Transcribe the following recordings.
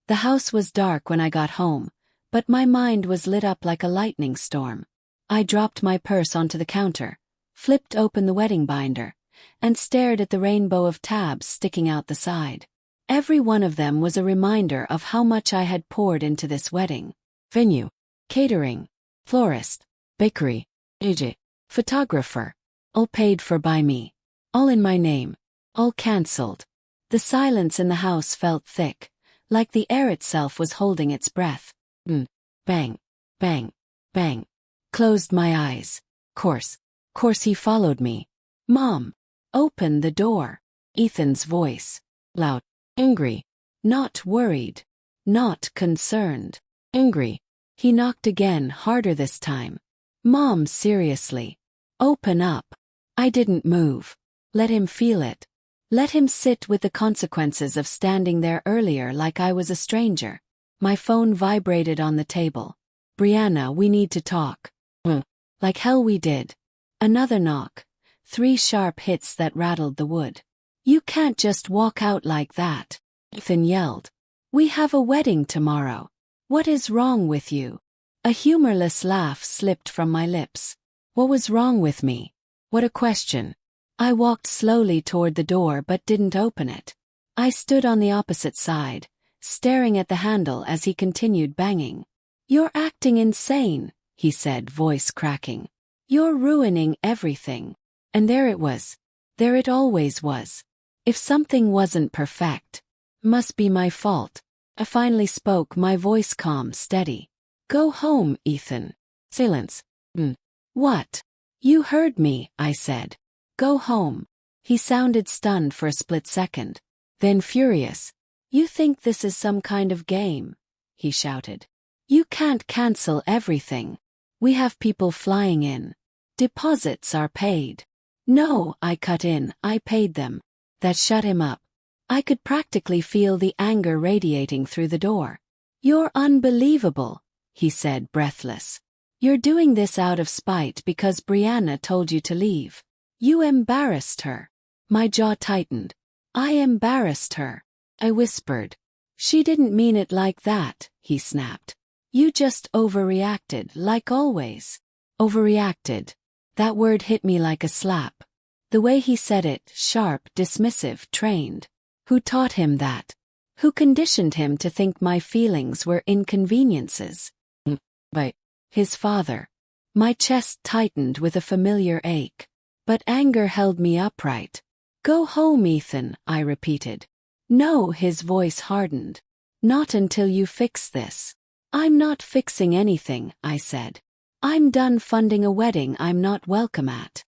The house was dark when I got home, but my mind was lit up like a lightning storm. I dropped my purse onto the counter, flipped open the wedding binder, and stared at the rainbow of tabs sticking out the side. Every one of them was a reminder of how much I had poured into this wedding. Venue, catering, florist, bakery, agent, photographer, all paid for by me. All in my name, all cancelled. The silence in the house felt thick, like the air itself was holding its breath. Bang, bang, bang. Closed my eyes. Course he followed me. Mom, open the door. Ethan's voice. Loud, angry, not worried, not concerned. Angry. He knocked again, harder this time. Mom, seriously. Open up. I didn't move. Let him feel it. Let him sit with the consequences of standing there earlier like I was a stranger. My phone vibrated on the table. Brianna, we need to talk. Like hell we did. Another knock. 3 sharp hits that rattled the wood. You can't just walk out like that. Ethan yelled. We have a wedding tomorrow. What is wrong with you? A humorless laugh slipped from my lips. What was wrong with me? What a question. I walked slowly toward the door but didn't open it. I stood on the opposite side, staring at the handle as he continued banging. You're acting insane, he said, voice cracking. You're ruining everything. And there it was. There it always was. If something wasn't perfect, must be my fault. I finally spoke, my voice calm, steady. Go home, Ethan. Silence. What? You heard me, I said. Go home. He sounded stunned for a split second. Then furious. You think this is some kind of game? He shouted. You can't cancel everything. We have people flying in. Deposits are paid. No, I cut in, I paid them. That shut him up. I could practically feel the anger radiating through the door. You're unbelievable, he said, breathless. You're doing this out of spite because Brianna told you to leave. You embarrassed her. My jaw tightened. I embarrassed her. I whispered. She didn't mean it like that, he snapped. You just overreacted, like always. Overreacted. That word hit me like a slap. The way he said it, sharp, dismissive, trained. Who taught him that? Who conditioned him to think my feelings were inconveniences? By his father. My chest tightened with a familiar ache. But anger held me upright. Go home, Ethan, I repeated. No, his voice hardened. Not until you fix this. I'm not fixing anything, I said. I'm done funding a wedding I'm not welcome at.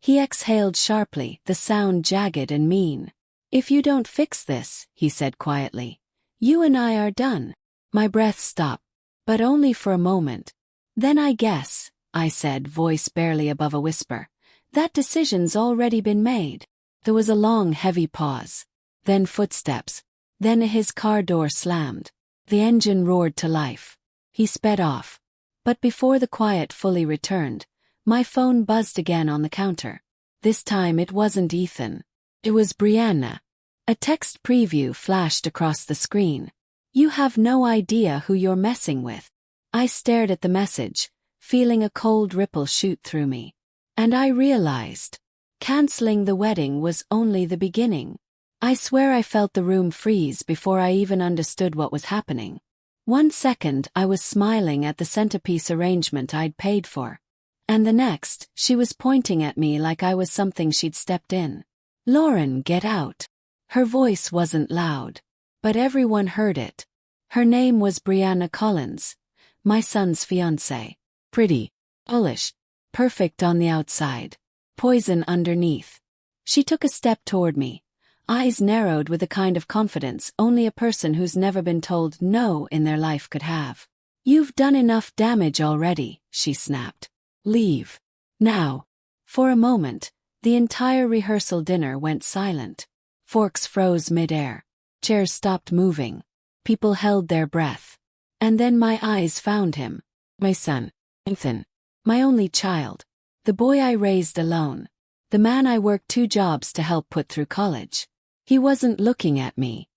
He exhaled sharply, the sound jagged and mean. If you don't fix this, he said quietly, you and I are done. My breath stopped, but only for a moment. Then I guess, I said, voice barely above a whisper. That decision's already been made. There was a long, heavy pause. Then footsteps. Then his car door slammed. The engine roared to life. He sped off. But before the quiet fully returned, my phone buzzed again on the counter. This time it wasn't Ethan. It was Brianna. A text preview flashed across the screen. You have no idea who you're messing with. I stared at the message, feeling a cold ripple shoot through me. And I realized, canceling the wedding was only the beginning. I swear I felt the room freeze before I even understood what was happening. 1 second I was smiling at the centerpiece arrangement I'd paid for. And the next, she was pointing at me like I was something she'd stepped in. Lauren, get out. Her voice wasn't loud, but everyone heard it. Her name was Brianna Collins, my son's fiancée. Pretty, Polish, perfect on the outside, poison underneath. She took a step toward me, eyes narrowed with the kind of confidence only a person who's never been told no in their life could have. You've done enough damage already, she snapped. Leave. Now. For a moment, the entire rehearsal dinner went silent. Forks froze mid-air. Chairs stopped moving. People held their breath. And then my eyes found him. My son, Ethan. My only child. The boy I raised alone. The man I worked 2 jobs to help put through college. He wasn't looking at me.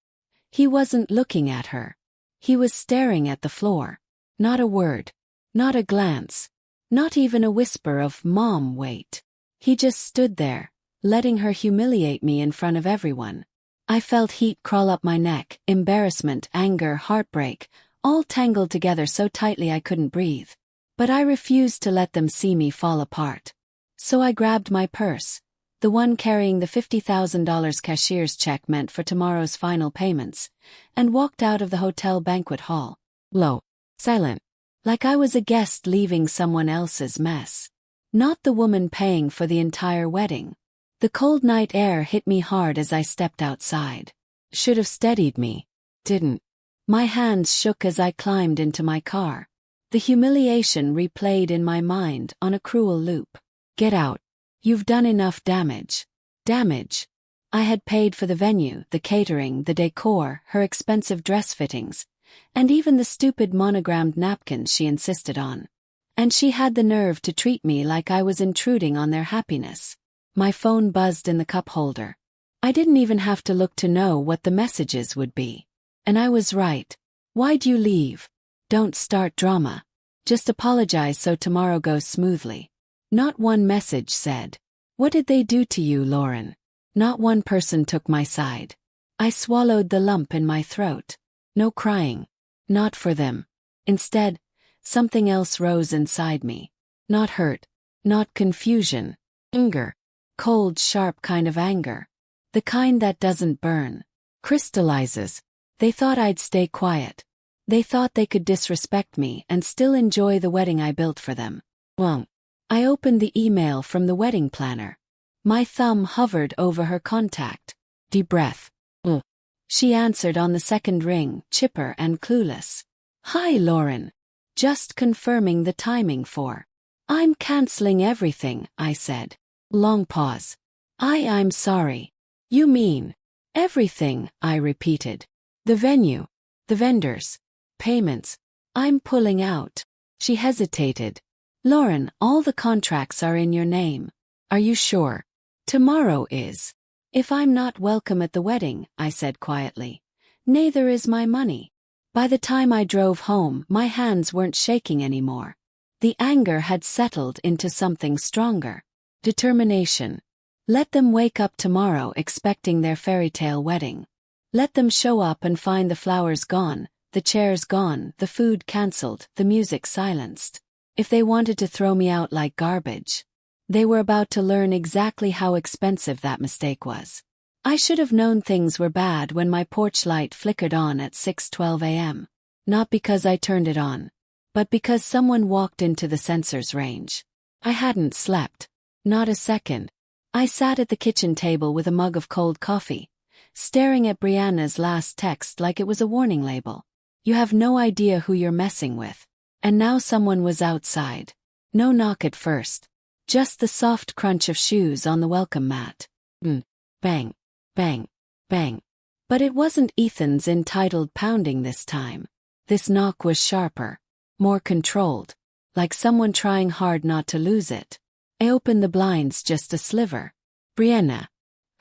He wasn't looking at her. He was staring at the floor. Not a word. Not a glance. Not even a whisper of, "Mom, wait." He just stood there, letting her humiliate me in front of everyone. I felt heat crawl up my neck, embarrassment, anger, heartbreak, all tangled together so tightly I couldn't breathe. But I refused to let them see me fall apart. So I grabbed my purse, the one carrying the $50,000 cashier's check meant for tomorrow's final payments, and walked out of the hotel banquet hall. Low, silent, like I was a guest leaving someone else's mess. Not the woman paying for the entire wedding. The cold night air hit me hard as I stepped outside. Should have steadied me. Didn't. My hands shook as I climbed into my car. The humiliation replayed in my mind on a cruel loop. Get out. You've done enough damage. Damage. I had paid for the venue, the catering, the decor, her expensive dress fittings, and even the stupid monogrammed napkins she insisted on. And she had the nerve to treat me like I was intruding on their happiness. My phone buzzed in the cup holder. I didn't even have to look to know what the messages would be. And I was right. Why'd you leave? Don't start drama. Just apologize so tomorrow goes smoothly. Not one message said, "What did they do to you, Lauren?" Not one person took my side. I swallowed the lump in my throat. No crying. Not for them. Instead, something else rose inside me. Not hurt. Not confusion. Anger. Cold, sharp kind of anger. The kind that doesn't burn. Crystallizes. They thought I'd stay quiet. They thought they could disrespect me and still enjoy the wedding I built for them. Well, I opened the email from the wedding planner. My thumb hovered over her contact. Deep breath. Ugh. She answered on the second ring, chipper and clueless. "Hi, Lauren. Just confirming the timing for." "I'm canceling everything," I said. Long pause. I'm sorry. "You mean?" "Everything," I repeated. "The venue. The vendors. Payments. I'm pulling out." She hesitated. "Lauren, all the contracts are in your name. Are you sure?" "Tomorrow is." "If I'm not welcome at the wedding," I said quietly, "neither is my money." By the time I drove home, my hands weren't shaking anymore. The anger had settled into something stronger. Determination. Let them wake up tomorrow expecting their fairy tale wedding. Let them show up and find the flowers gone, the chairs gone, the food cancelled, the music silenced. If they wanted to throw me out like garbage, they were about to learn exactly how expensive that mistake was. I should have known things were bad when my porch light flickered on at 6:12 a.m. Not because I turned it on, but because someone walked into the sensor's range. I hadn't slept. Not a second. I sat at the kitchen table with a mug of cold coffee, staring at Brianna's last text like it was a warning label. "You have no idea who you're messing with." And now someone was outside. No knock at first. Just the soft crunch of shoes on the welcome mat. Bang, bang, bang. But it wasn't Ethan's entitled pounding this time. This knock was sharper, more controlled, like someone trying hard not to lose it. I opened the blinds just a sliver. Brianna.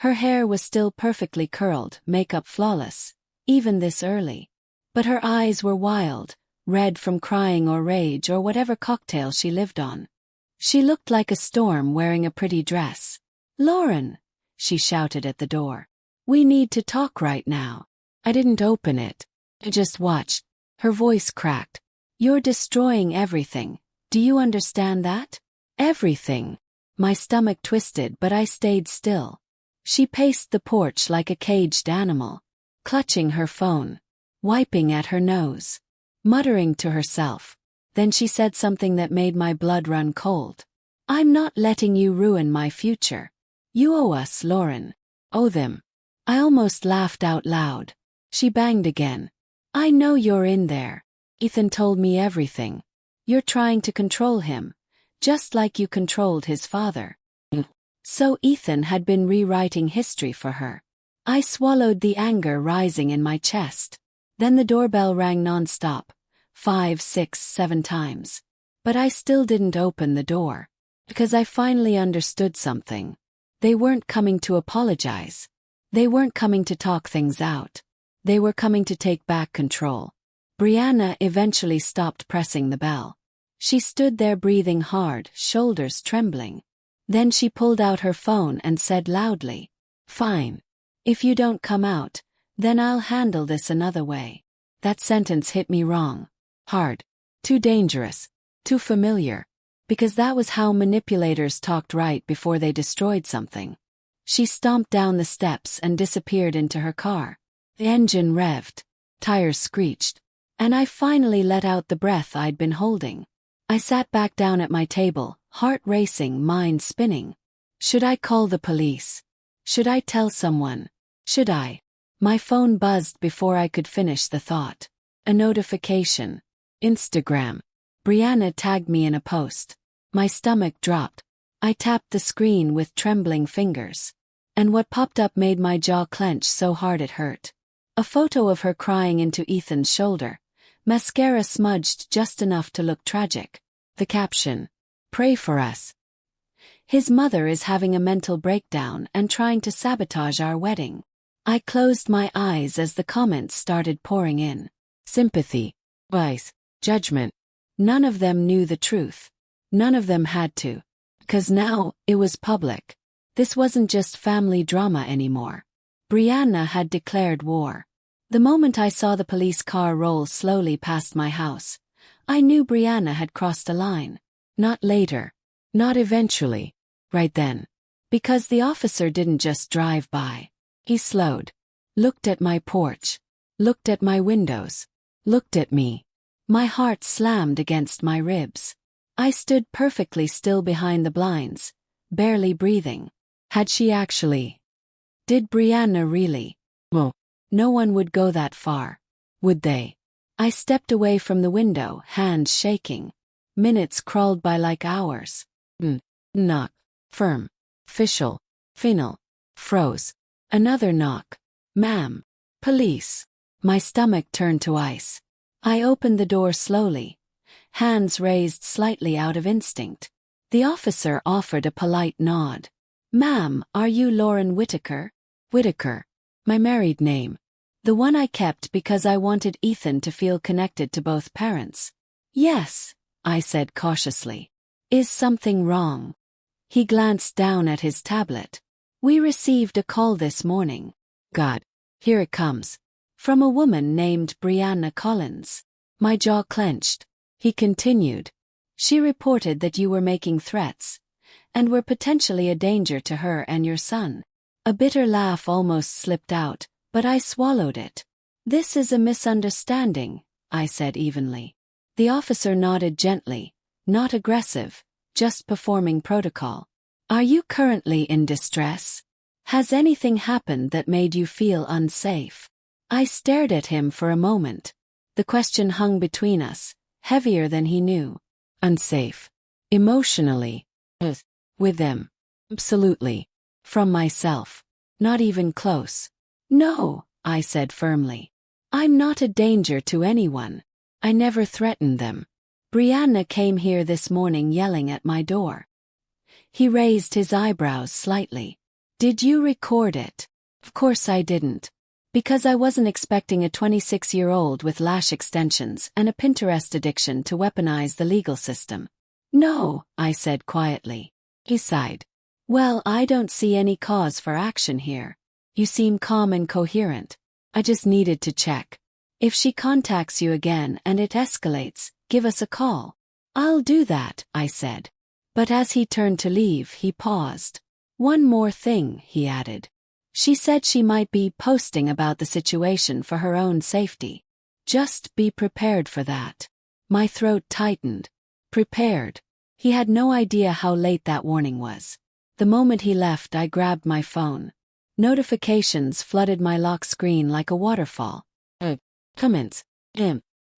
Her hair was still perfectly curled, makeup flawless, even this early. But her eyes were wild, red from crying or rage or whatever cocktail she lived on. She looked like a storm wearing a pretty dress. "Lauren," she shouted at the door. "We need to talk right now." I didn't open it. I just watched. Her voice cracked. "You're destroying everything. Do you understand that?" "Everything." My stomach twisted, but I stayed still. She paced the porch like a caged animal, clutching her phone, wiping at her nose, muttering to herself. Then she said something that made my blood run cold. "I'm not letting you ruin my future. You owe us, Lauren." "Owe them." I almost laughed out loud. She banged again. "I know you're in there. Ethan told me everything. You're trying to control him, just like you controlled his father." So Ethan had been rewriting history for her. I swallowed the anger rising in my chest. Then the doorbell rang non-stop. 5, 6, 7 times. But I still didn't open the door. Because I finally understood something. They weren't coming to apologize. They weren't coming to talk things out. They were coming to take back control. Brianna eventually stopped pressing the bell. She stood there breathing hard, shoulders trembling. Then she pulled out her phone and said loudly, "Fine. If you don't come out, then I'll handle this another way." That sentence hit me wrong. Hard. Too dangerous. Too familiar. Because that was how manipulators talked right before they destroyed something. She stomped down the steps and disappeared into her car. The engine revved. Tires screeched. And I finally let out the breath I'd been holding. I sat back down at my table, heart racing, mind spinning. Should I call the police? Should I tell someone? Should I? My phone buzzed before I could finish the thought. A notification. Instagram. Brianna tagged me in a post. My stomach dropped. I tapped the screen with trembling fingers. And what popped up made my jaw clench so hard it hurt. A photo of her crying into Ethan's shoulder. Mascara smudged just enough to look tragic. The caption. "Pray for us. His mother is having a mental breakdown and trying to sabotage our wedding." I closed my eyes as the comments started pouring in. Sympathy. Advice. Judgment. None of them knew the truth. None of them had to. 'Cause now, it was public. This wasn't just family drama anymore. Brianna had declared war. The moment I saw the police car roll slowly past my house, I knew Brianna had crossed a line. Not later. Not eventually. Right then. Because the officer didn't just drive by. He slowed. Looked at my porch. Looked at my windows. Looked at me. My heart slammed against my ribs. I stood perfectly still behind the blinds, barely breathing. Had she actually? Did Brianna really? Well, no one would go that far. Would they? I stepped away from the window, hands shaking. Minutes crawled by like hours. Knock. Firm. Official. Final. Froze. Another knock. "Ma'am." "Police." My stomach turned to ice. I opened the door slowly, hands raised slightly out of instinct. The officer offered a polite nod. "Ma'am, are you Lauren Whitaker?" Whitaker. My married name. The one I kept because I wanted Ethan to feel connected to both parents. "Yes," I said cautiously. "Is something wrong?" He glanced down at his tablet. "We received a call this morning." God. Here it comes. From a woman named Brianna Collins. My jaw clenched. He continued. "She reported that you were making threats, and were potentially a danger to her and your son." A bitter laugh almost slipped out, but I swallowed it. "This is a misunderstanding," I said evenly. The officer nodded gently, not aggressive, just performing protocol. "Are you currently in distress? Has anything happened that made you feel unsafe?" I stared at him for a moment. The question hung between us, heavier than he knew. Unsafe. Emotionally. With them. Absolutely. From myself. Not even close. "No," I said firmly. "I'm not a danger to anyone. I never threatened them. Brianna came here this morning yelling at my door." He raised his eyebrows slightly. "Did you record it?" Of course I didn't. Because I wasn't expecting a 26-year-old with lash extensions and a Pinterest addiction to weaponize the legal system. "No," I said quietly. He sighed. "Well, I don't see any cause for action here. You seem calm and coherent. I just needed to check. If she contacts you again and it escalates, give us a call." "I'll do that," I said. But as he turned to leave, he paused. "One more thing," he added. "She said she might be posting about the situation for her own safety. Just be prepared for that." My throat tightened. Prepared. He had no idea how late that warning was. The moment he left, I grabbed my phone. Notifications flooded my lock screen like a waterfall. Comments.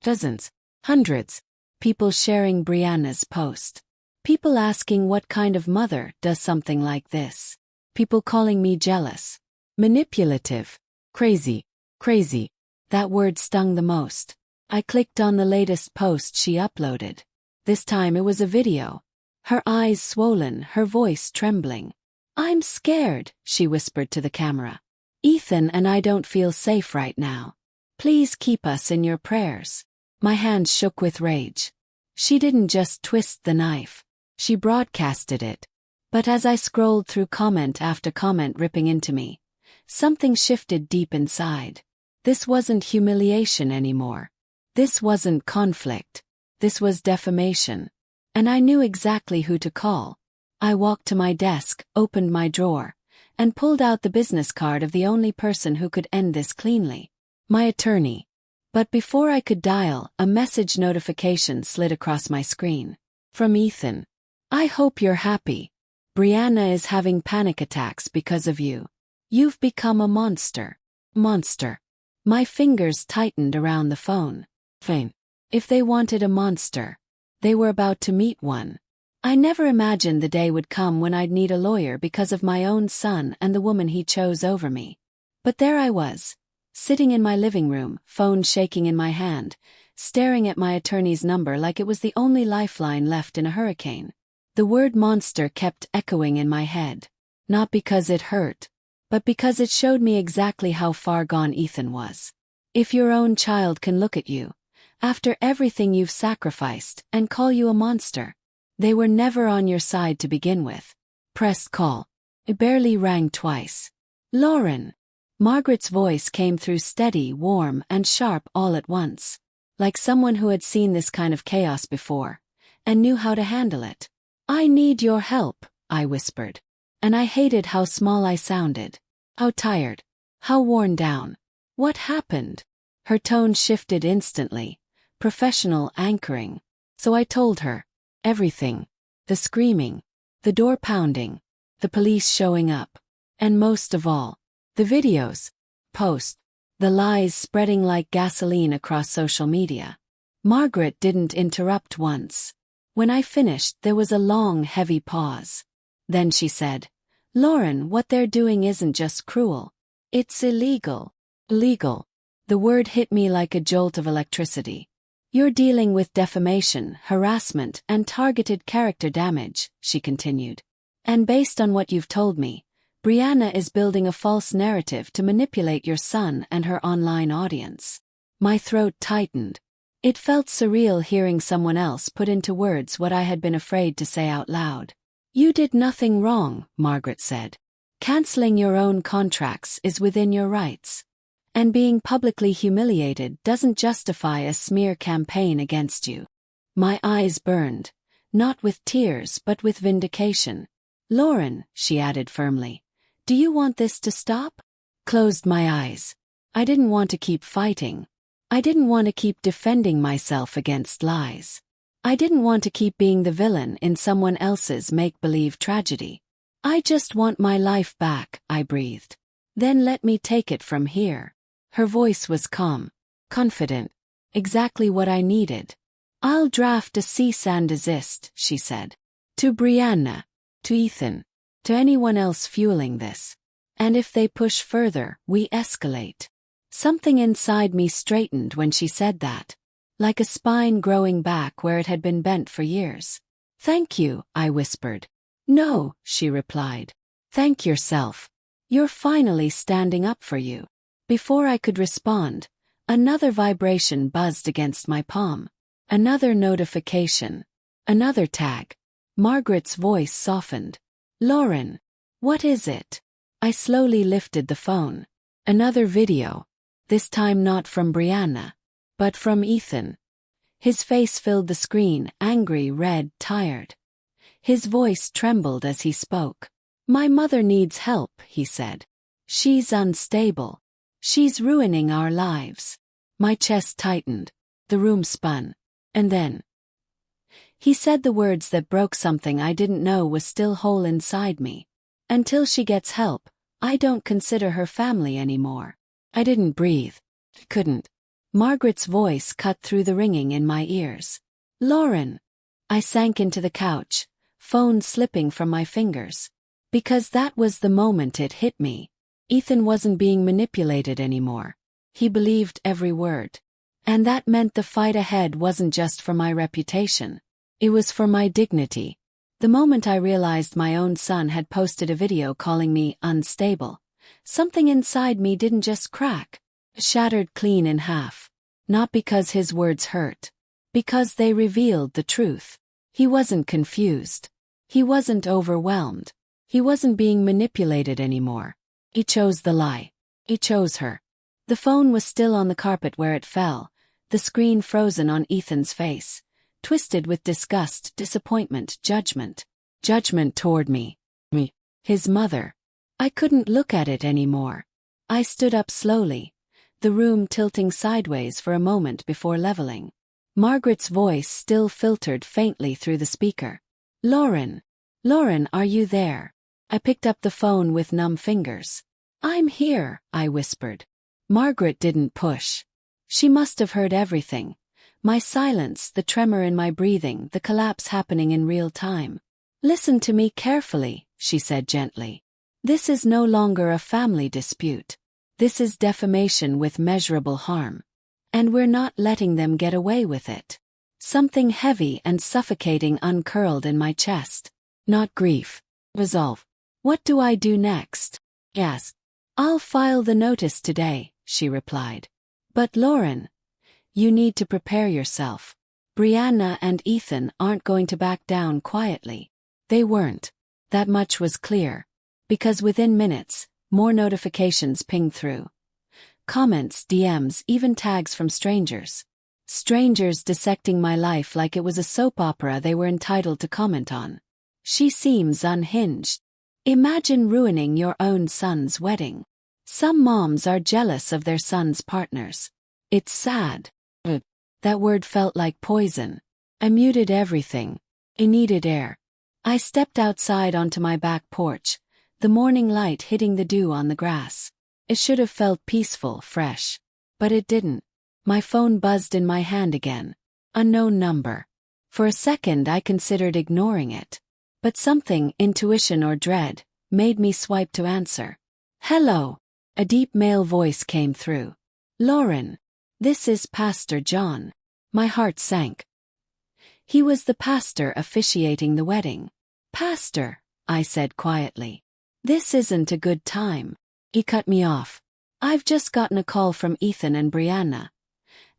Dozens. Hundreds. People sharing Brianna's post. People asking what kind of mother does something like this. People calling me jealous. Manipulative. Crazy. Crazy. That word stung the most. I clicked on the latest post she uploaded. This time it was a video. Her eyes swollen, her voice trembling. "I'm scared," she whispered to the camera. Ethan and I don't feel safe right now. Please keep us in your prayers. My hands shook with rage. She didn't just twist the knife. She broadcasted it. But as I scrolled through comment after comment ripping into me, something shifted deep inside. This wasn't humiliation anymore. This wasn't conflict. This was defamation. And I knew exactly who to call. I walked to my desk, opened my drawer, and pulled out the business card of the only person who could end this cleanly. My attorney. But before I could dial, a message notification slid across my screen. From Ethan. I hope you're happy. Brianna is having panic attacks because of you. You've become a monster. Monster. My fingers tightened around the phone. Fine. If they wanted a monster, they were about to meet one. I never imagined the day would come when I'd need a lawyer because of my own son and the woman he chose over me. But there I was, sitting in my living room, phone shaking in my hand, staring at my attorney's number like it was the only lifeline left in a hurricane. The word monster kept echoing in my head, not because it hurt, but because it showed me exactly how far gone Ethan was. If your own child can look at you, after everything you've sacrificed, and call you a monster, they were never on your side to begin with. Pressed call. It barely rang twice. Lauren. Margaret's voice came through steady, warm, and sharp all at once, like someone who had seen this kind of chaos before, and knew how to handle it. I need your help, I whispered. And I hated how small I sounded. How tired. How worn down. What happened? Her tone shifted instantly. Professional anchoring. So I told her. Everything. The screaming. The door pounding. The police showing up. And most of all, the videos. Post. The lies spreading like gasoline across social media. Margaret didn't interrupt once. When I finished, there was a long, heavy pause. Then she said, Lauren, what they're doing isn't just cruel. It's illegal. Legal. The word hit me like a jolt of electricity. You're dealing with defamation, harassment, and targeted character damage, she continued. And based on what you've told me, Brianna is building a false narrative to manipulate your son and her online audience. My throat tightened. It felt surreal hearing someone else put into words what I had been afraid to say out loud. You did nothing wrong, Margaret said. Canceling your own contracts is within your rights. And being publicly humiliated doesn't justify a smear campaign against you. My eyes burned, not with tears but with vindication. Lauren, she added firmly, do you want this to stop? Closed my eyes. I didn't want to keep fighting. I didn't want to keep defending myself against lies. I didn't want to keep being the villain in someone else's make-believe tragedy. I just want my life back, I breathed. Then let me take it from here. Her voice was calm, confident, exactly what I needed. I'll draft a cease and desist, she said. To Brianna, to Ethan, to anyone else fueling this. And if they push further, we escalate. Something inside me straightened when she said that, like a spine growing back where it had been bent for years. Thank you, I whispered. No, she replied. Thank yourself. You're finally standing up for you. Before I could respond, another vibration buzzed against my palm. Another notification. Another tag. Margaret's voice softened. Lauren. What is it? I slowly lifted the phone. Another video. This time not from Brianna, but from Ethan. His face filled the screen, angry, red, tired. His voice trembled as he spoke. My mother needs help, he said. She's unstable. She's ruining our lives. My chest tightened. The room spun. And then he said the words that broke something I didn't know was still whole inside me. Until she gets help, I don't consider her family anymore. I didn't breathe. Couldn't. Margaret's voice cut through the ringing in my ears. Lauren. I sank into the couch, phone slipping from my fingers. Because that was the moment it hit me. Ethan wasn't being manipulated anymore. He believed every word. And that meant the fight ahead wasn't just for my reputation. It was for my dignity. The moment I realized my own son had posted a video calling me unstable, something inside me didn't just crack, shattered clean in half. Not because his words hurt. Because they revealed the truth. He wasn't confused. He wasn't overwhelmed. He wasn't being manipulated anymore. He chose the lie. He chose her. The phone was still on the carpet where it fell, the screen frozen on Ethan's face, twisted with disgust, disappointment, judgment. Judgment toward me. Me. His mother. I couldn't look at it anymore. I stood up slowly, the room tilting sideways for a moment before leveling. Margaret's voice still filtered faintly through the speaker. Lauren. Lauren, are you there? I picked up the phone with numb fingers. I'm here, I whispered. Margaret didn't push. She must have heard everything. My silence, the tremor in my breathing, the collapse happening in real time. Listen to me carefully, she said gently. This is no longer a family dispute. This is defamation with measurable harm. And we're not letting them get away with it. Something heavy and suffocating uncurled in my chest. Not grief. Resolve. What do I do next? Yes. I'll file the notice today, she replied. But Lauren, you need to prepare yourself. Brianna and Ethan aren't going to back down quietly. They weren't. That much was clear. Because within minutes, more notifications pinged through. Comments, DMs, even tags from strangers. Strangers dissecting my life like it was a soap opera they were entitled to comment on. She seems unhinged. Imagine ruining your own son's wedding. Some moms are jealous of their sons' partners. It's sad. That word felt like poison. I muted everything. I needed air. I stepped outside onto my back porch, the morning light hitting the dew on the grass. It should have felt peaceful, fresh. But it didn't. My phone buzzed in my hand again. Unknown number. For a second I considered ignoring it. But something, intuition or dread, made me swipe to answer. Hello. A deep male voice came through. Lauren. This is Pastor John. My heart sank. He was the pastor officiating the wedding. Pastor, I said quietly. This isn't a good time. He cut me off. I've just gotten a call from Ethan and Brianna.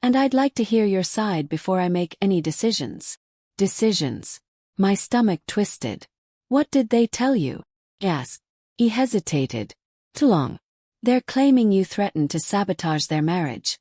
And I'd like to hear your side before I make any decisions. Decisions. My stomach twisted. What did they tell you? Asked. He hesitated. Too long. They're claiming you threatened to sabotage their marriage.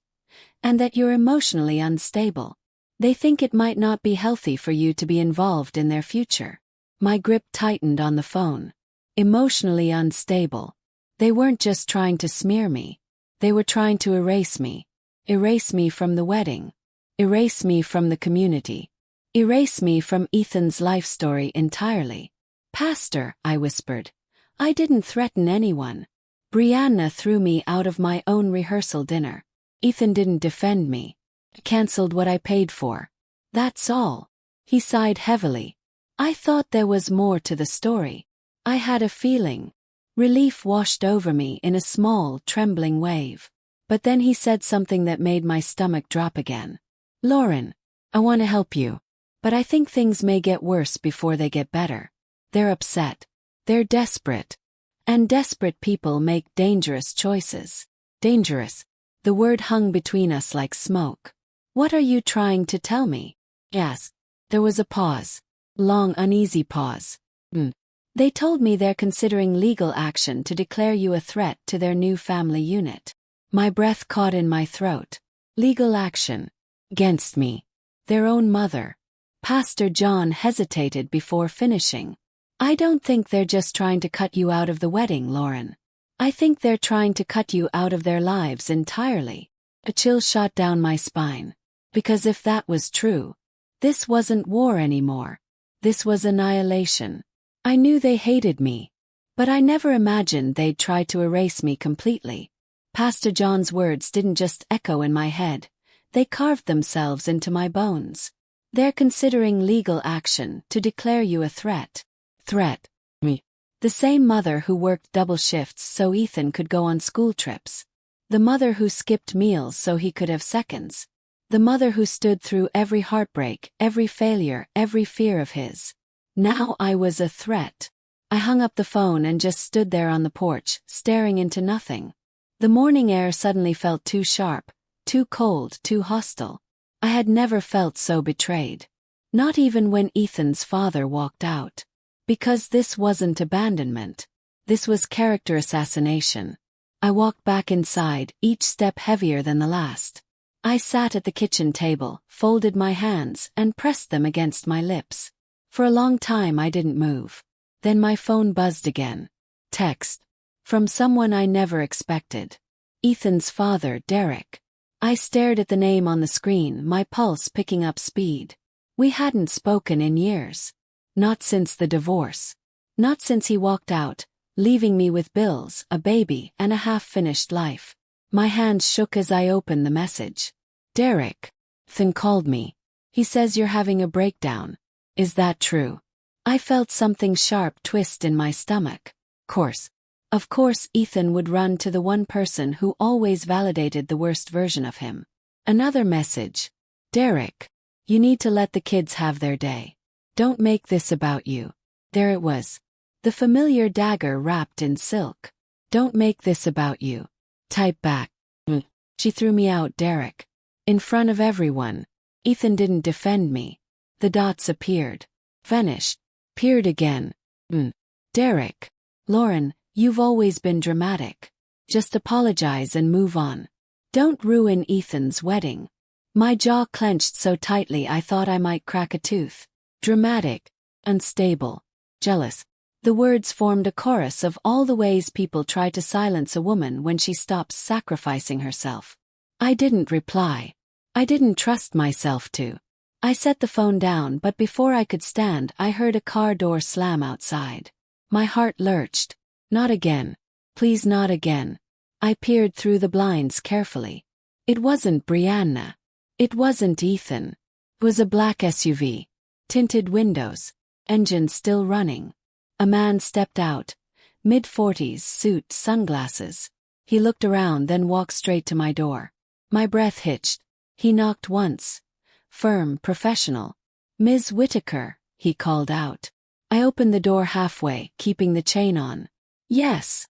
And that you're emotionally unstable. They think it might not be healthy for you to be involved in their future. My grip tightened on the phone. Emotionally unstable. They weren't just trying to smear me. They were trying to erase me. Erase me from the wedding. Erase me from the community. Erase me from Ethan's life story entirely. Pastor, I whispered. I didn't threaten anyone. Brianna threw me out of my own rehearsal dinner. Ethan didn't defend me. Cancelled what I paid for. That's all. He sighed heavily. I thought there was more to the story. I had a feeling. Relief washed over me in a small, trembling wave. But then he said something that made my stomach drop again. Lauren, I want to help you. But I think things may get worse before they get better. They're upset. They're desperate. And desperate people make dangerous choices. Dangerous. The word hung between us like smoke. What are you trying to tell me? Yes. There was a pause. Long, uneasy pause. They told me they're considering legal action to declare you a threat to their new family unit. My breath caught in my throat. Legal action. Against me. Their own mother. Pastor John hesitated before finishing. I don't think they're just trying to cut you out of the wedding, Lauren. I think they're trying to cut you out of their lives entirely. A chill shot down my spine. Because if that was true, this wasn't war anymore. This was annihilation. I knew they hated me. But I never imagined they'd try to erase me completely. Pastor John's words didn't just echo in my head. They carved themselves into my bones. They're considering legal action to declare you a threat. Threat. Me. The same mother who worked double shifts so Ethan could go on school trips. The mother who skipped meals so he could have seconds. The mother who stood through every heartbreak, every failure, every fear of his. Now I was a threat. I hung up the phone and just stood there on the porch, staring into nothing. The morning air suddenly felt too sharp, too cold, too hostile. I had never felt so betrayed. Not even when Ethan's father walked out. Because this wasn't abandonment. This was character assassination. I walked back inside, each step heavier than the last. I sat at the kitchen table, folded my hands, and pressed them against my lips. For a long time I didn't move. Then my phone buzzed again. Text. From someone I never expected. Ethan's father, Derek. I stared at the name on the screen, my pulse picking up speed. We hadn't spoken in years. Not since the divorce. Not since he walked out, leaving me with bills, a baby, and a half-finished life. My hands shook as I opened the message. Derek. Ethan called me. He says you're having a breakdown. Is that true? I felt something sharp twist in my stomach. Of course Ethan would run to the one person who always validated the worst version of him. Another message. Derek. You need to let the kids have their day. Don't make this about you. There it was. The familiar dagger wrapped in silk. Don't make this about you. Type back. She threw me out, Derek. In front of everyone. Ethan didn't defend me. The dots appeared. Vanished. Peered again. Derek. Lauren, you've always been dramatic. Just apologize and move on. Don't ruin Ethan's wedding. My jaw clenched so tightly I thought I might crack a tooth. Dramatic. Unstable. Jealous. The words formed a chorus of all the ways people try to silence a woman when she stops sacrificing herself. I didn't reply. I didn't trust myself to. I set the phone down, but before I could stand, I heard a car door slam outside. My heart lurched. Not again. Please, not again. I peered through the blinds carefully. It wasn't Brianna. It wasn't Ethan. It was a black SUV. Tinted windows. Engine still running. A man stepped out. Mid-40s, suit, sunglasses. He looked around, then walked straight to my door. My breath hitched. He knocked once. Firm, professional. Ms. Whitaker, he called out. I opened the door halfway, keeping the chain on. Yes.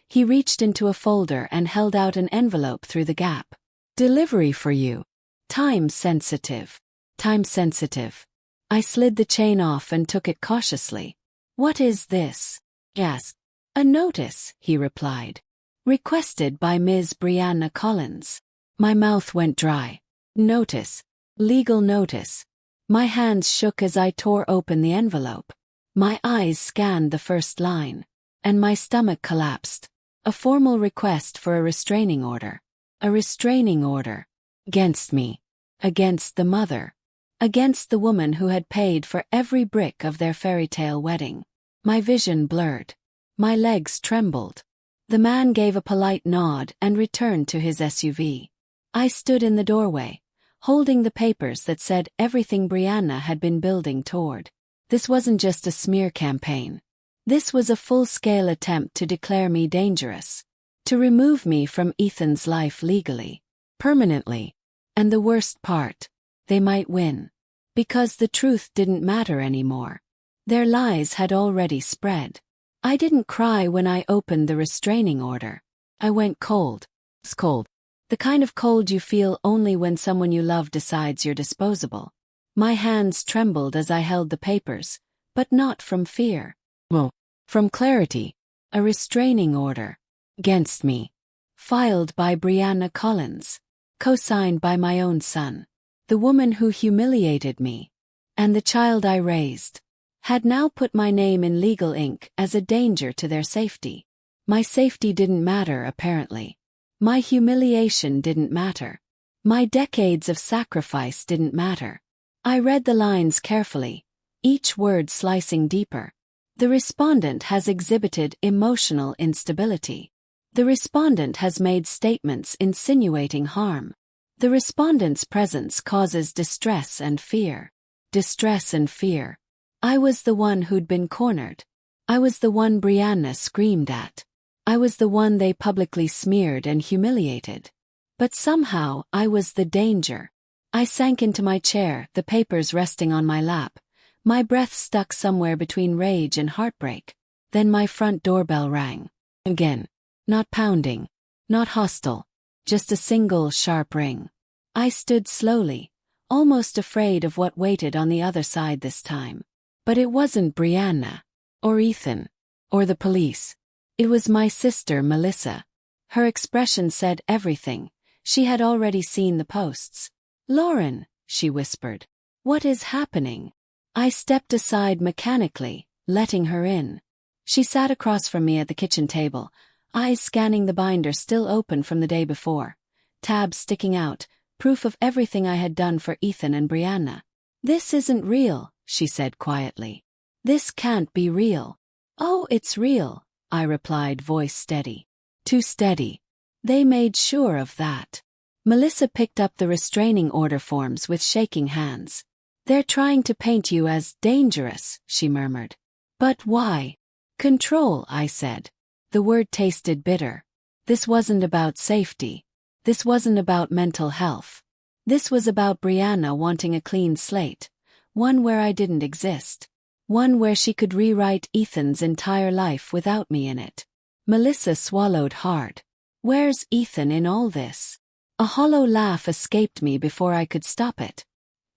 He reached into a folder and held out an envelope through the gap. Delivery for you. Time sensitive. Time sensitive. I slid the chain off and took it cautiously. What is this? Asked. A notice, he replied. Requested by Ms. Brianna Collins. My mouth went dry. Notice. Legal notice. My hands shook as I tore open the envelope. My eyes scanned the first line. And my stomach collapsed. A formal request for a restraining order. A restraining order. Against me. Against the mother. Against the woman who had paid for every brick of their fairy tale wedding. My vision blurred. My legs trembled. The man gave a polite nod and returned to his SUV. I stood in the doorway, holding the papers that said everything Brianna had been building toward. This wasn't just a smear campaign. This was a full-scale attempt to declare me dangerous. To remove me from Ethan's life legally. Permanently. And the worst part. They might win. Because the truth didn't matter anymore. Their lies had already spread. I didn't cry when I opened the restraining order. I went cold. It's cold. The kind of cold you feel only when someone you love decides you're disposable. My hands trembled as I held the papers, but not from fear. Well, from clarity. A restraining order. Against me. Filed by Brianna Collins. Co-signed by my own son. The woman who humiliated me. And the child I raised. Had now put my name in legal ink as a danger to their safety. My safety didn't matter, apparently. My humiliation didn't matter. My decades of sacrifice didn't matter. I read the lines carefully, each word slicing deeper. The respondent has exhibited emotional instability. The respondent has made statements insinuating harm. The respondent's presence causes distress and fear. Distress and fear. I was the one who'd been cornered. I was the one Brianna screamed at. I was the one they publicly smeared and humiliated. But somehow I was the danger. I sank into my chair, the papers resting on my lap, my breath stuck somewhere between rage and heartbreak. Then my front doorbell rang. Again. Not pounding. Not hostile. Just a single sharp ring. I stood slowly, almost afraid of what waited on the other side this time. But it wasn't Brianna. Or Ethan. Or the police. It was my sister, Melissa. Her expression said everything. She had already seen the posts. "Lauren," she whispered. "What is happening?" I stepped aside mechanically, letting her in. She sat across from me at the kitchen table, eyes scanning the binder still open from the day before. Tabs sticking out, proof of everything I had done for Ethan and Brianna. "This isn't real," she said quietly. "This can't be real." "Oh, it's real," I replied, voice steady. Too steady. They made sure of that. Melissa picked up the restraining order forms with shaking hands. "They're trying to paint you as dangerous," she murmured. "But why?" "Control," I said. The word tasted bitter. This wasn't about safety. This wasn't about mental health. This was about Brianna wanting a clean slate. One where I didn't exist. One where she could rewrite Ethan's entire life without me in it. Melissa swallowed hard. "Where's Ethan in all this?" A hollow laugh escaped me before I could stop it.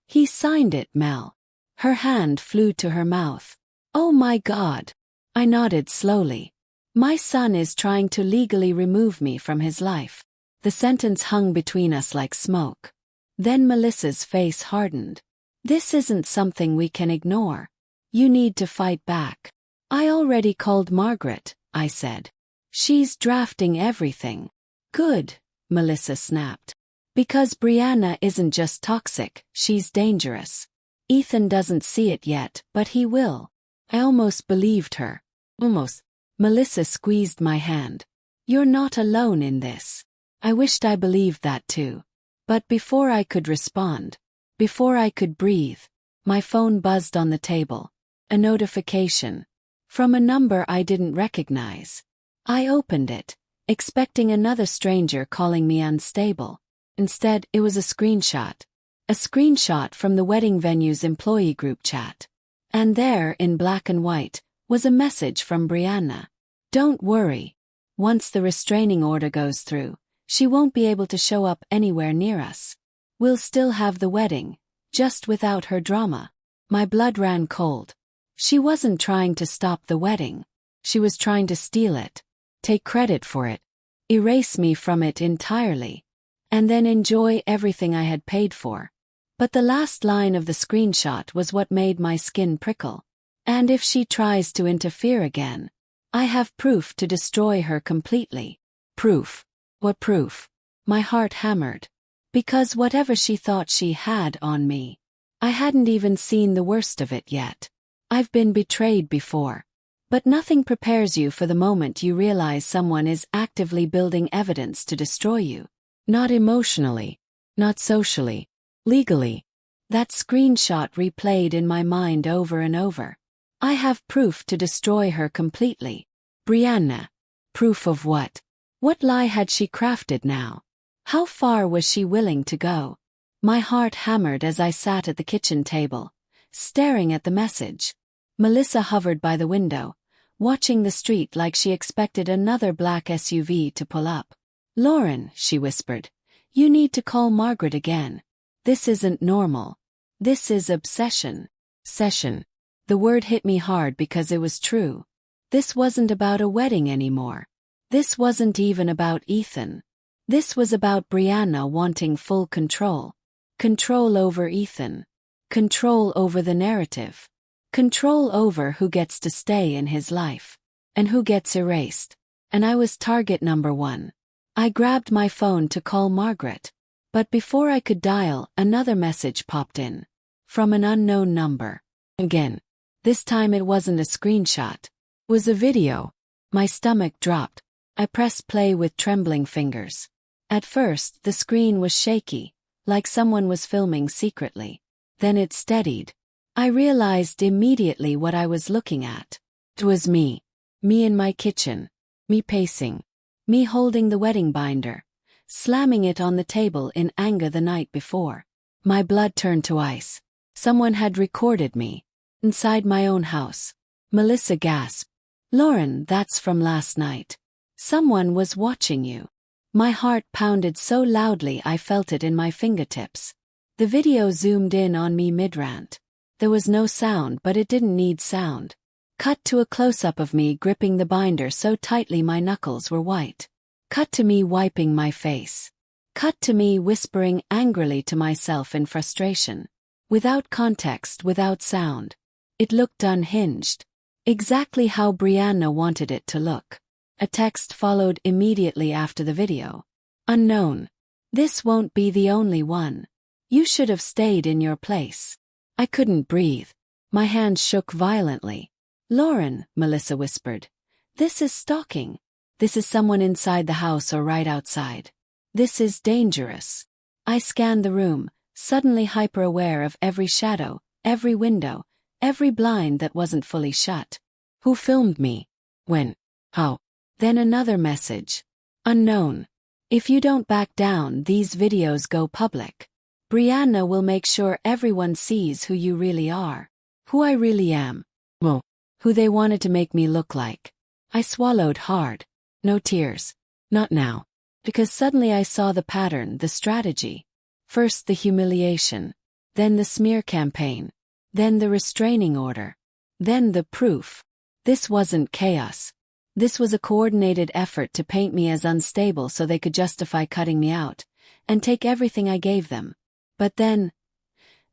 "He signed it, Mel." Her hand flew to her mouth. "Oh my God." I nodded slowly. "My son is trying to legally remove me from his life." The sentence hung between us like smoke. Then Melissa's face hardened. "This isn't something we can ignore. You need to fight back." "I already called Margaret," I said. "She's drafting everything." "Good," Melissa snapped. "Because Brianna isn't just toxic, she's dangerous. Ethan doesn't see it yet, but he will." I almost believed her. Almost. Melissa squeezed my hand. "You're not alone in this." I wished I believed that too. But before I could respond, before I could breathe, my phone buzzed on the table. A notification. From a number I didn't recognize. I opened it, expecting another stranger calling me unstable. Instead, it was a screenshot. A screenshot from the wedding venue's employee group chat. And there, in black and white, was a message from Brianna. "Don't worry. Once the restraining order goes through, she won't be able to show up anywhere near us. We'll still have the wedding, just without her drama." My blood ran cold. She wasn't trying to stop the wedding. She was trying to steal it. Take credit for it. Erase me from it entirely. And then enjoy everything I had paid for. But the last line of the screenshot was what made my skin prickle. "And if she tries to interfere again, I have proof to destroy her completely." Proof. What proof? My heart hammered. Because whatever she thought she had on me, I hadn't even seen the worst of it yet. I've been betrayed before. But nothing prepares you for the moment you realize someone is actively building evidence to destroy you. Not emotionally. Not socially. Legally. That screenshot replayed in my mind over and over. I have proof to destroy her completely. Brianna. Proof of what? What lie had she crafted now? How far was she willing to go? My heart hammered as I sat at the kitchen table, staring at the message. Melissa hovered by the window, watching the street like she expected another black SUV to pull up. "Lauren," she whispered, "you need to call Margaret again. This isn't normal. This is obsession." Session. The word hit me hard because it was true. This wasn't about a wedding anymore. This wasn't even about Ethan. This was about Brianna wanting full control. Control over Ethan. Control over the narrative. Control over who gets to stay in his life. And who gets erased. And I was target number one. I grabbed my phone to call Margaret. But before I could dial, another message popped in. From an unknown number. Again. This time it wasn't a screenshot. It was a video. My stomach dropped. I pressed play with trembling fingers. At first, the screen was shaky, like someone was filming secretly. Then it steadied. I realized immediately what I was looking at. It was me. Me in my kitchen. Me pacing. Me holding the wedding binder. Slamming it on the table in anger the night before. My blood turned to ice. Someone had recorded me. Inside my own house. Melissa gasped. Lauren, that's from last night. Someone was watching you. My heart pounded so loudly I felt it in my fingertips. The video zoomed in on me mid-rant. There was no sound, but it didn't need sound. Cut to a close-up of me gripping the binder so tightly my knuckles were white. Cut to me wiping my face. Cut to me whispering angrily to myself in frustration. Without context, without sound. It looked unhinged. Exactly how Brianna wanted it to look. A text followed immediately after the video. Unknown. This won't be the only one. You should have stayed in your place. I couldn't breathe. My hands shook violently. Lauren, Melissa whispered. This is stalking. This is someone inside the house or right outside. This is dangerous. I scanned the room, suddenly hyper-aware of every shadow, every window, every blind that wasn't fully shut. Who filmed me? When? How? Then another message. Unknown. If you don't back down, these videos go public. Brianna will make sure everyone sees who you really are. Who I really am. Well, who they wanted to make me look like. I swallowed hard. No tears. Not now. Because suddenly I saw the pattern, the strategy. First the humiliation. Then the smear campaign. Then the restraining order. Then the proof. This wasn't chaos. This was a coordinated effort to paint me as unstable so they could justify cutting me out, and take everything I gave them. But then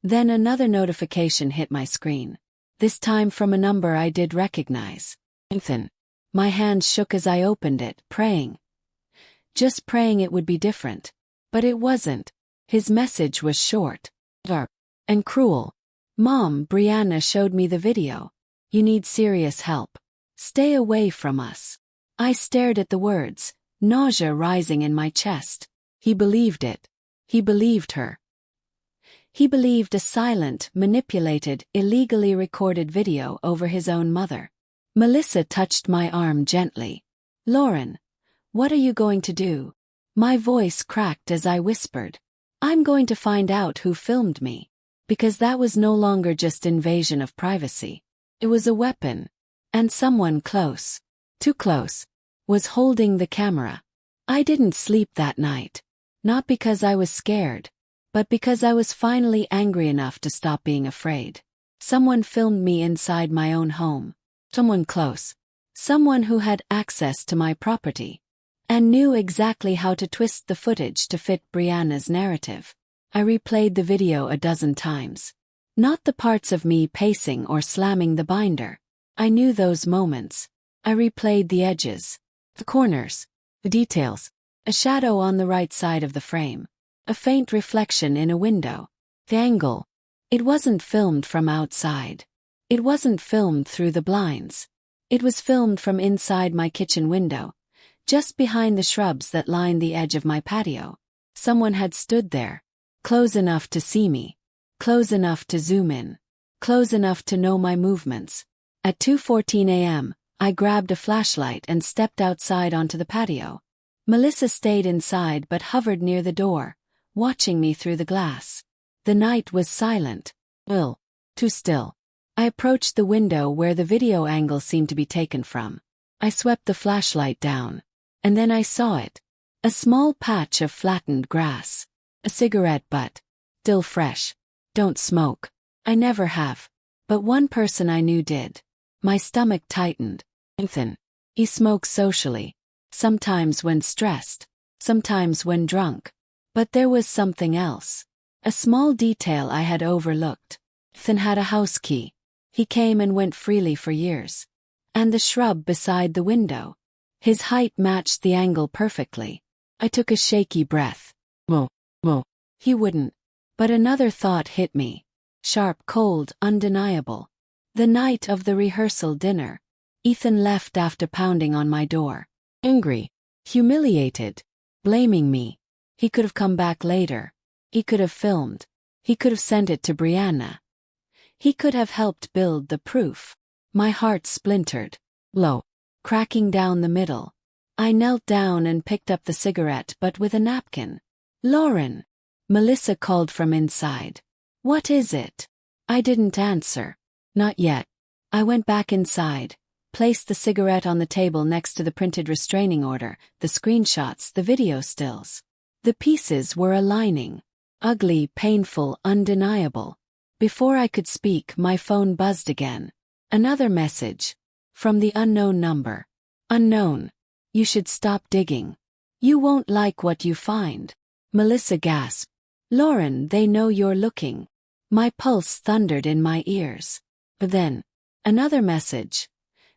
another notification hit my screen. This time from a number I did recognize. Ethan. My hands shook as I opened it, praying. Just praying it would be different. But it wasn't. His message was short, dark, and cruel. Mom, Brianna showed me the video. You need serious help. Stay away from us. I stared at the words, nausea rising in my chest. He believed it. He believed her. He believed a silent, manipulated, illegally recorded video over his own mother. Melissa touched my arm gently. Lauren, what are you going to do? My voice cracked as I whispered. I'm going to find out who filmed me. Because that was no longer just invasion of privacy. It was a weapon. And someone close, too close, was holding the camera. I didn't sleep that night. Not because I was scared, but because I was finally angry enough to stop being afraid. Someone filmed me inside my own home. Someone close. Someone who had access to my property. And knew exactly how to twist the footage to fit Brianna's narrative. I replayed the video a dozen times. Not the parts of me pacing or slamming the binder. I knew those moments. I replayed the edges, the corners, the details. A shadow on the right side of the frame. A faint reflection in a window. The angle. It wasn't filmed from outside. It wasn't filmed through the blinds. It was filmed from inside my kitchen window, just behind the shrubs that lined the edge of my patio. Someone had stood there, close enough to see me, close enough to zoom in, close enough to know my movements. At 2:14 a.m., I grabbed a flashlight and stepped outside onto the patio. Melissa stayed inside but hovered near the door, watching me through the glass. The night was silent. Too still. I approached the window where the video angle seemed to be taken from. I swept the flashlight down. And then I saw it. A small patch of flattened grass. A cigarette butt. Still fresh. Don't smoke. I never have. But one person I knew did. My stomach tightened. Ethan. He smokes socially. Sometimes when stressed. Sometimes when drunk. But there was something else. A small detail I had overlooked. Ethan had a house key. He came and went freely for years. And the shrub beside the window. His height matched the angle perfectly. I took a shaky breath. Whoa. He wouldn't. But another thought hit me. Sharp, cold, undeniable. The night of the rehearsal dinner. Ethan left after pounding on my door. Angry. Humiliated. Blaming me. He could have come back later. He could have filmed. He could have sent it to Brianna. He could have helped build the proof. My heart splintered. Low. Cracking down the middle. I knelt down and picked up the cigarette but with a napkin. Lauren. Melissa called from inside. What is it? I didn't answer. Not yet. I went back inside, placed the cigarette on the table next to the printed restraining order, the screenshots, the video stills. The pieces were aligning. Ugly, painful, undeniable. Before I could speak, my phone buzzed again. Another message. From the unknown number. Unknown. You should stop digging. You won't like what you find. Melissa gasped. Lauren, they know you're looking. My pulse thundered in my ears. But then, another message.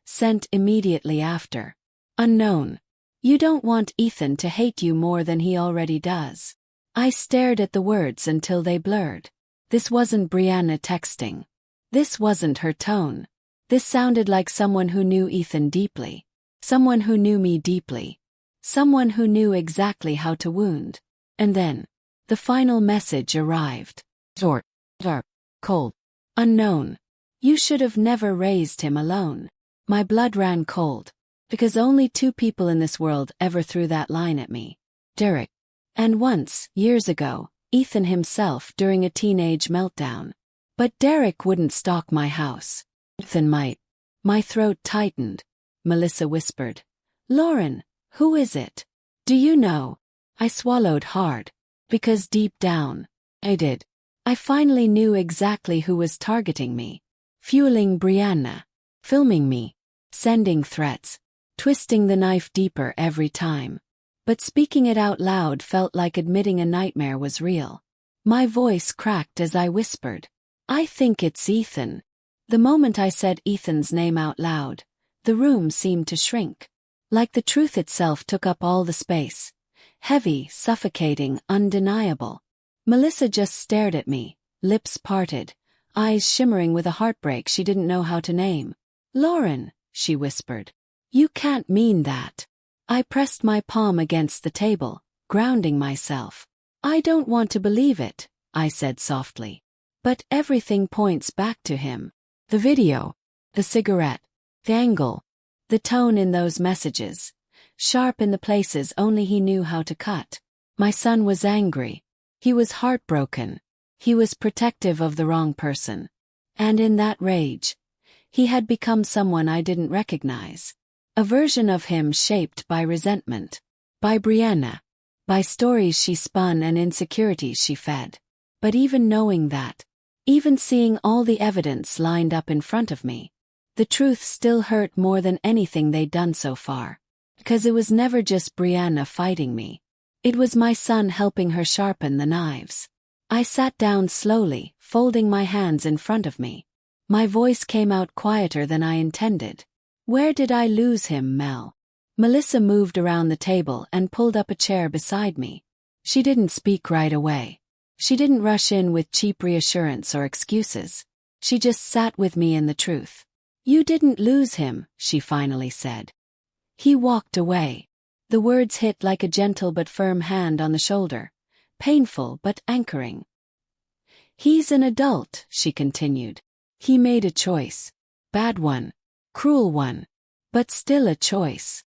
Sent immediately after. Unknown. You don't want Ethan to hate you more than he already does. I stared at the words until they blurred. This wasn't Brianna texting. This wasn't her tone. This sounded like someone who knew Ethan deeply. Someone who knew me deeply. Someone who knew exactly how to wound. And then, the final message arrived. Short, dark, cold, unknown. You should have never raised him alone. My blood ran cold, because only 2 people in this world ever threw that line at me. Derek. And once, years ago, Ethan himself during a teenage meltdown. But Derek wouldn't stalk my house. Ethan might. My throat tightened. Melissa whispered. Lauren, who is it? Do you know? I swallowed hard. Because deep down, I did. I finally knew exactly who was targeting me. Fueling Brianna. Filming me. Sending threats. Twisting the knife deeper every time. But speaking it out loud felt like admitting a nightmare was real. My voice cracked as I whispered. I think it's Ethan. The moment I said Ethan's name out loud, the room seemed to shrink. Like the truth itself took up all the space. Heavy, suffocating, undeniable. Melissa just stared at me, lips parted, eyes shimmering with a heartbreak she didn't know how to name. Lauren, she whispered. You can't mean that. I pressed my palm against the table, grounding myself. I don't want to believe it, I said softly. But everything points back to him. The video, the cigarette, the angle, the tone in those messages, sharp in the places only he knew how to cut. My son was angry. He was heartbroken. He was protective of the wrong person. And in that rage, he had become someone I didn't recognize. A version of him shaped by resentment, by Brianna, by stories she spun and insecurities she fed. But even knowing that, even seeing all the evidence lined up in front of me, the truth still hurt more than anything they'd done so far. Because it was never just Brianna fighting me. It was my son helping her sharpen the knives. I sat down slowly, folding my hands in front of me. My voice came out quieter than I intended. Where did I lose him, Mel? Melissa moved around the table and pulled up a chair beside me. She didn't speak right away. She didn't rush in with cheap reassurance or excuses. She just sat with me in the truth. You didn't lose him, she finally said. He walked away. The words hit like a gentle but firm hand on the shoulder, painful but anchoring. He's an adult, she continued. He made a choice. Bad one. Cruel one. But still a choice.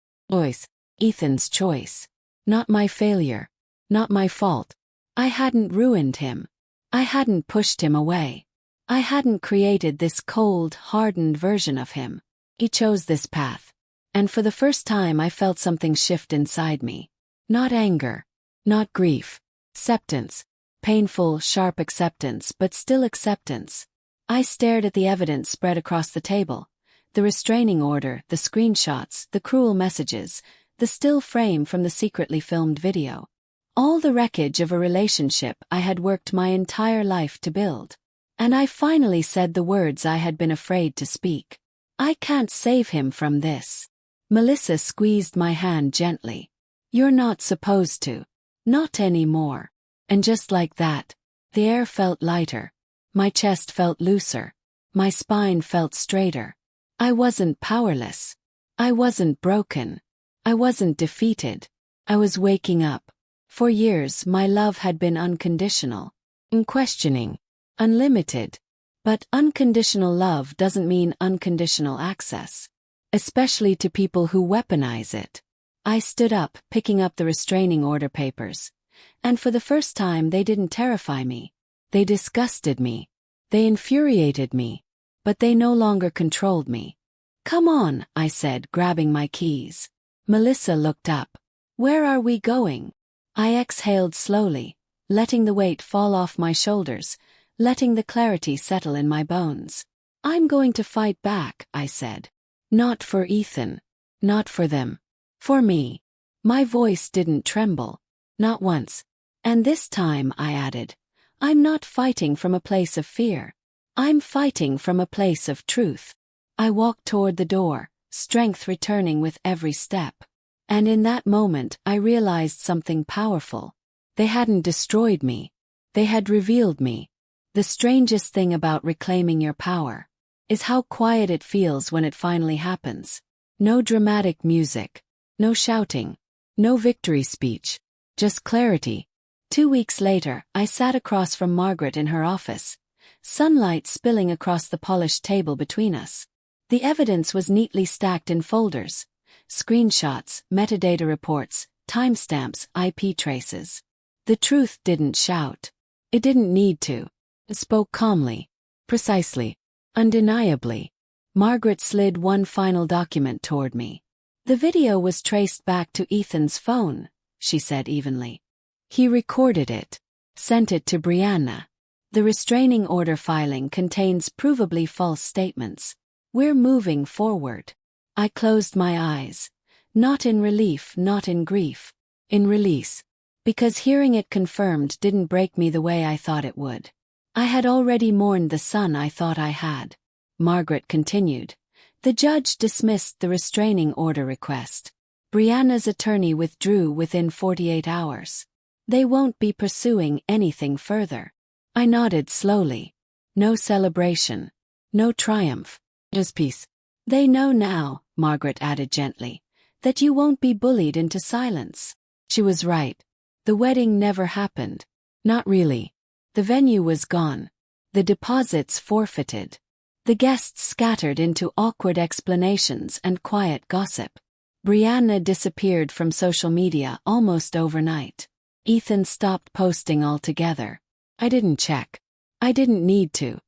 Ethan's choice. Not my failure. Not my fault. I hadn't ruined him. I hadn't pushed him away. I hadn't created this cold, hardened version of him. He chose this path. And for the first time I felt something shift inside me. Not anger. Not grief. Acceptance. Painful, sharp acceptance, but still acceptance. I stared at the evidence spread across the table. The restraining order, the screenshots, the cruel messages, the still frame from the secretly filmed video. All the wreckage of a relationship I had worked my entire life to build. And I finally said the words I had been afraid to speak. I can't save him from this. Melissa squeezed my hand gently. You're not supposed to. Not anymore. And just like that, the air felt lighter. My chest felt looser. My spine felt straighter. I wasn't powerless. I wasn't broken. I wasn't defeated. I was waking up. For years my love had been unconditional. Unquestioning. Unlimited. But unconditional love doesn't mean unconditional access. Especially to people who weaponize it. I stood up, picking up the restraining order papers. And for the first time they didn't terrify me. They disgusted me. They infuriated me. But they no longer controlled me. Come on, I said, grabbing my keys. Melissa looked up. Where are we going? I exhaled slowly, letting the weight fall off my shoulders, letting the clarity settle in my bones. I'm going to fight back, I said. Not for Ethan. Not for them. For me. My voice didn't tremble. Not once. And this time, I added, I'm not fighting from a place of fear. I'm fighting from a place of truth. I walked toward the door, strength returning with every step. And in that moment, I realized something powerful. They hadn't destroyed me. They had revealed me. The strangest thing about reclaiming your power is how quiet it feels when it finally happens. No dramatic music. No shouting. No victory speech. Just clarity. 2 weeks later, I sat across from Margaret in her office, sunlight spilling across the polished table between us. The evidence was neatly stacked in folders. Screenshots, metadata reports, timestamps, IP traces. The truth didn't shout. It didn't need to. It spoke calmly. Precisely. Undeniably. Margaret slid one final document toward me. The video was traced back to Ethan's phone, she said evenly. He recorded it. Sent it to Brianna. The restraining order filing contains provably false statements. We're moving forward. I closed my eyes. Not in relief, not in grief. In release. Because hearing it confirmed didn't break me the way I thought it would. I had already mourned the son I thought I had. Margaret continued. The judge dismissed the restraining order request. Brianna's attorney withdrew within 48 hours. They won't be pursuing anything further. I nodded slowly. No celebration. No triumph. Just peace. They know now, Margaret added gently, that you won't be bullied into silence. She was right. The wedding never happened. Not really. The venue was gone. The deposits forfeited. The guests scattered into awkward explanations and quiet gossip. Brianna disappeared from social media almost overnight. Ethan stopped posting altogether. I didn't check. I didn't need to.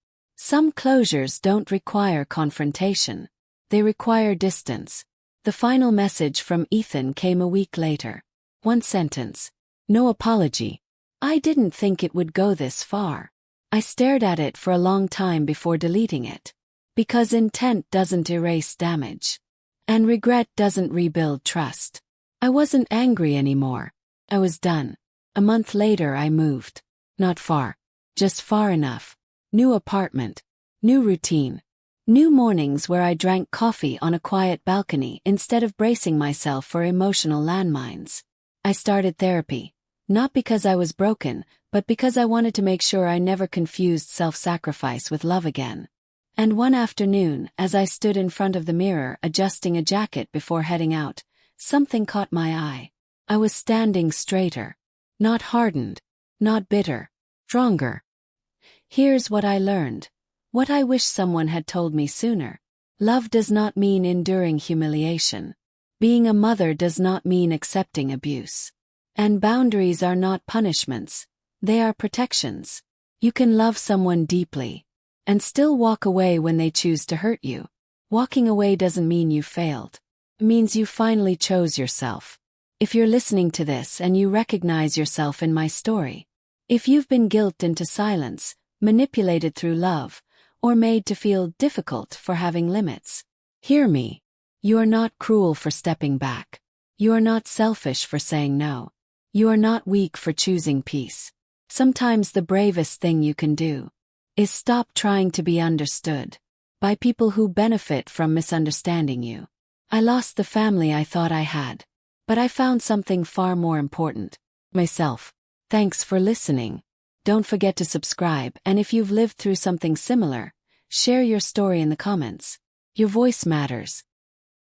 Some closures don't require confrontation. They require distance. The final message from Ethan came a week later. One sentence. No apology. I didn't think it would go this far. I stared at it for a long time before deleting it. Because intent doesn't erase damage. And regret doesn't rebuild trust. I wasn't angry anymore. I was done. A month later I moved. Not far. Just far enough. New apartment. New routine. New mornings where I drank coffee on a quiet balcony instead of bracing myself for emotional landmines. I started therapy. Not because I was broken, but because I wanted to make sure I never confused self-sacrifice with love again. And one afternoon, as I stood in front of the mirror adjusting a jacket before heading out, something caught my eye. I was standing straighter. Not hardened. Not bitter. Stronger. Here's what I learned. What I wish someone had told me sooner. Love does not mean enduring humiliation. Being a mother does not mean accepting abuse. And boundaries are not punishments. They are protections. You can love someone deeply and still walk away when they choose to hurt you. Walking away doesn't mean you failed. It means you finally chose yourself. If you're listening to this and you recognize yourself in my story, if you've been guilted into silence, manipulated through love, or made to feel difficult for having limits, hear me. You are not cruel for stepping back. You are not selfish for saying no. You are not weak for choosing peace. Sometimes the bravest thing you can do is stop trying to be understood by people who benefit from misunderstanding you. I lost the family I thought I had, but I found something far more important. Myself. Thanks for listening. Don't forget to subscribe, and if you've lived through something similar, share your story in the comments. Your voice matters.